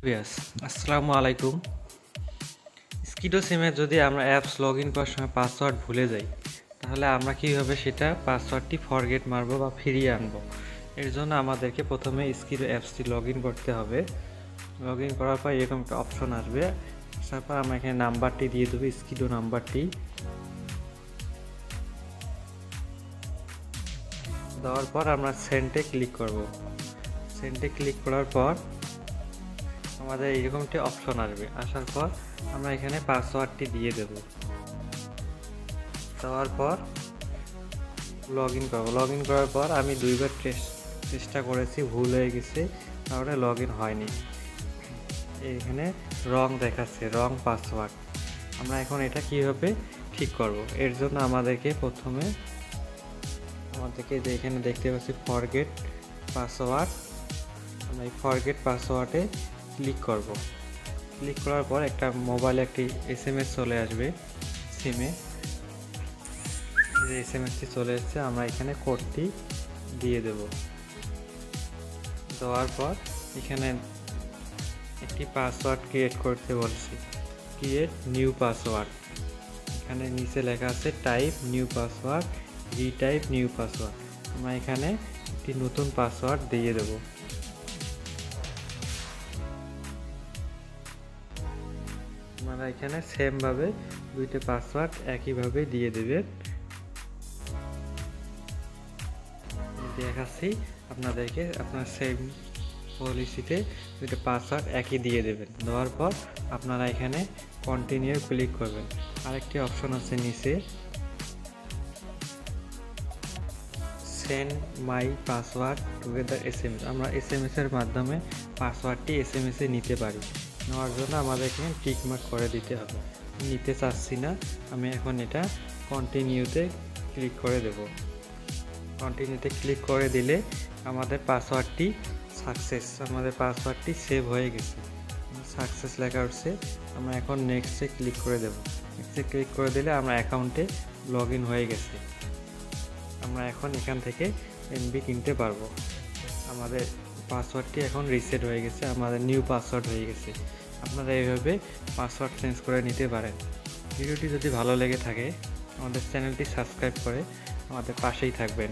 ইয়াস আসসালামু আলাইকুম। স্কিডো সিমে যদি আমরা অ্যাপস লগ ইন করার সময় পাসওয়ার্ড ভুলে যাই, তাহলে আমরা কীভাবে সেটা পাসওয়ার্ডটি ফরগেট মারবো বা ফিরিয়ে আনবো। এর জন্য আমাদেরকে প্রথমে স্কিডো অ্যাপসটি লগ ইন করতে হবে। লগ ইন করার পর এরকম একটা অপশন আসবে, আসার পর আমরা এখানে নাম্বারটি দিয়ে দেবো, স্কিডো নাম্বারটি দেওয়ার পর আমরা সেন্ডে ক্লিক করব। সেন্ডে ক্লিক করার পর আমাদের এইরকম একটি অপশন আসবে, আসার পর আমরা এখানে পাসওয়ার্ডটি দিয়ে দেব। দেওয়ার পর লগ ইন করবো। লগ ইন করার পর আমি দুইবার চেষ্টা করেছি, ভুল হয়ে গেছে, তাহলে লগ ইন হয়নি। এখানে রং দেখাচ্ছে, রং পাসওয়ার্ড। আমরা এখন এটা কিভাবে ঠিক করব, এর জন্য আমাদেরকে প্রথমে যে এখানে দেখতে পাচ্ছি ফরগেট পাসওয়ার্ড, আমরা এই ফরগেট পাসওয়ার্ডে ক্লিক করব। ক্লিক করার পর একটা মোবাইলে একটি এসএমএস চলে আসবে সিমে। যে এসএমএসটি চলে এসেছে, আমরা এখানে কোডটি দিয়ে দেব। দেওয়ার পর এখানে একটি পাসওয়ার্ড ক্রিয়েট করতে বলছি, ক্রিয়েট নিউ পাসওয়ার্ড। এখানে নিচে লেখা আছে type new password, retype new password. আমরা এখানে একটি নতুন পাসওয়ার্ড দিয়ে দেব। আপনারা এখানে সেমভাবে দুইটা পাসওয়ার্ড একইভাবে দিয়ে দেবেন। দেখাচ্ছি আপনাদেরকে, আপনার সেম পলিসিতে দুইটা পাসওয়ার্ড একই দিয়ে দেবেন। দেওয়ার পর আপনারা এখানে কন্টিনিউ ক্লিক করবেন। আরেকটি অপশন আছে নিচে, সেন্ড মাই পাসওয়ার্ড টুগেদার এসএমএস। আমরা এসএমএসের মাধ্যমে পাসওয়ার্ডটি এসএমএসে নিতে পারি। নেওয়ার জন্য আমাদের এখানে টিকমার্ক করে দিতে হবে। নিতে চাচ্ছি না, আমি এখন এটা কন্টিনিউতে ক্লিক করে দেব। কন্টিনিউতে ক্লিক করে দিলে আমাদের পাসওয়ার্ডটি সাকসেস, আমাদের পাসওয়ার্ডটি সেভ হয়ে গেছে, সাকসেস লেখা উঠছে। আমরা এখন নেক্সটে ক্লিক করে দেব। নেক্সটে ক্লিক করে দিলে আমরা অ্যাকাউন্টে লগ ইন হয়ে গেছে। আমরা এখন এখান থেকে এমবি কিনতে পারবো। আমাদের পাসওয়ার্ডটি এখন রিসেট হয়ে গেছে, আমাদের নিউ পাসওয়ার্ড হয়ে গেছে। আপনারা এইভাবে পাসওয়ার্ড চেঞ্জ করে নিতে পারেন। ভিডিওটি যদি ভালো লেগে থাকে, আমাদের চ্যানেলটি সাবস্ক্রাইব করে আমাদের পাশেই থাকবেন।